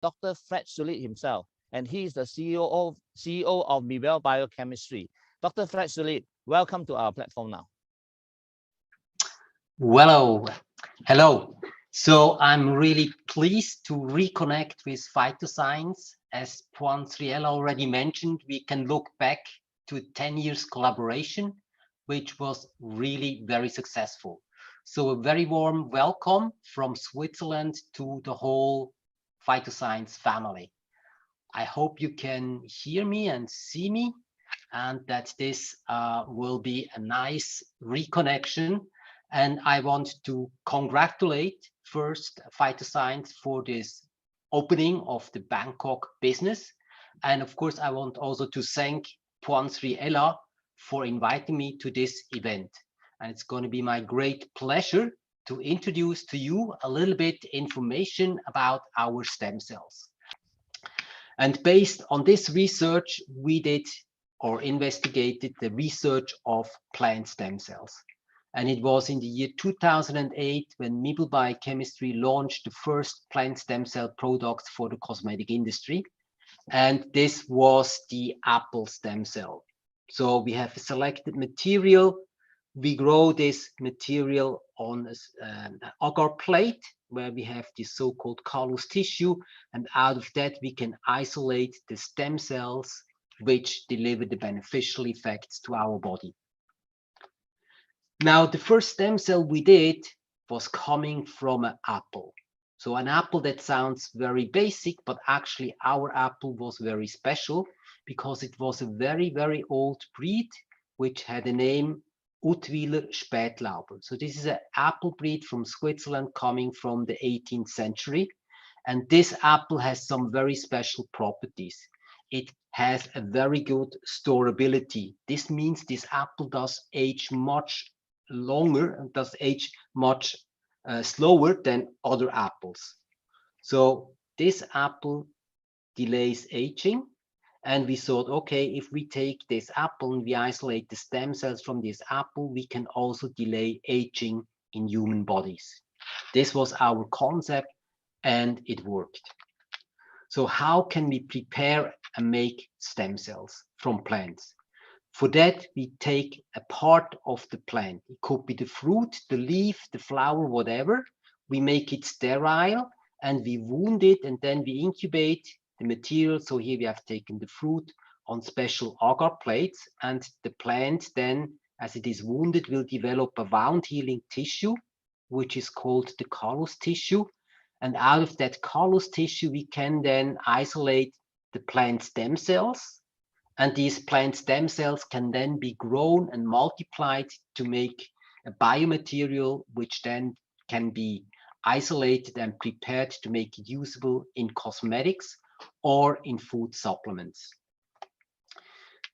Dr. Fred Zulli himself, and he is the CEO of Mibel Biochemistry. Dr. Fred Zulli, welcome to our platform now. Hello, hello. So I'm really pleased to reconnect with phytoscience. As Juan Sriel already mentioned, we can look back to 10 years collaboration, which was really very successful. So a very warm welcome from Switzerland to the whole phytoscience family. I hope you can hear me and see me, and that this will be a nice reconnection. And I want to congratulate first Phytoscience for this opening of the Bangkok business. And of course, I want also to thank Puan Sri Ella for inviting me to this event. And it's going to be my great pleasure to introduce to you a little bit information about our stem cells. And based on this research, we did or investigated the research of plant stem cells. And it was in the year 2008 when Mibel Biochemistry launched the first plant stem cell products for the cosmetic industry. And this was the apple stem cell. So we have a selected material. We grow this material on an agar plate where we have this so-called callus tissue. And out of that, we can isolate the stem cells which deliver the beneficial effects to our body. Now, the first stem cell we did was coming from an apple. So an apple that sounds very basic, but actually our apple was very special because it was a very, very old breed, which had a name Utwiler Spätlauber. So this is an apple breed from Switzerland coming from the 18th century. And this apple has some very special properties. It has a very good storability. This means this apple does age much longer and does age much slower than other apples. So this apple delays aging. And we thought, okay, if we take this apple and we isolate the stem cells from this apple, we can also delay aging in human bodies. This was our concept and it worked. So how can we prepare and make stem cells from plants? For that, we take a part of the plant. It could be the fruit, the leaf, the flower, whatever. We make it sterile and we wound it and then we incubate the material. So here we have taken the fruit on special agar plates, and the plant then, as it is wounded, will develop a wound healing tissue, which is called the callus tissue. And out of that callus tissue, we can then isolate the plant stem cells. And these plant stem cells can then be grown and multiplied to make a biomaterial, which then can be isolated and prepared to make it usable in cosmetics or in food supplements.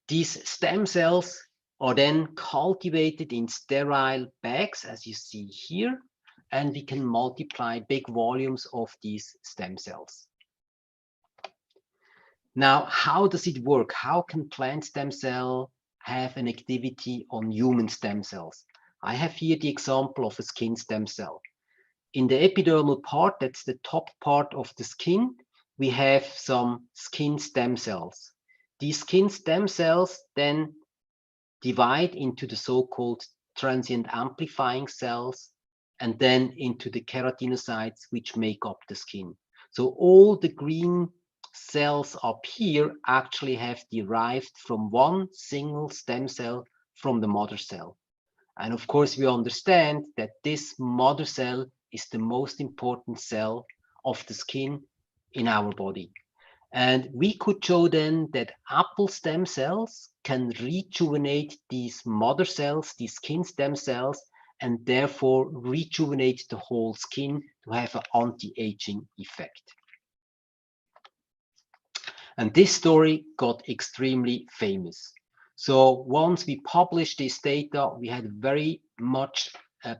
These stem cells are then cultivated in sterile bags, as you see here, and we can multiply big volumes of these stem cells. Now, how does it work? How can plant stem cell have an activity on human stem cells? I have here the example of a skin stem cell. In the epidermal part, that's the top part of the skin, we have some skin stem cells. These skin stem cells then divide into the so-called transient amplifying cells and then into the keratinocytes, which make up the skin. So all the green cells up here actually have derived from one single stem cell from the mother cell. And of course, we understand that this mother cell is the most important cell of the skin in our body. And we could show then that apple stem cells can rejuvenate these mother cells, these skin stem cells, and therefore rejuvenate the whole skin to have an anti-aging effect. And this story got extremely famous. So once we published this data, we had very much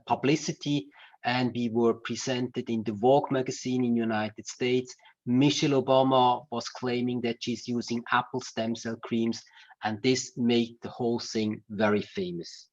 publicity, and we were presented in the Vogue magazine in the United States. Michelle Obama was claiming that she's using apple stem cell creams, and this made the whole thing very famous.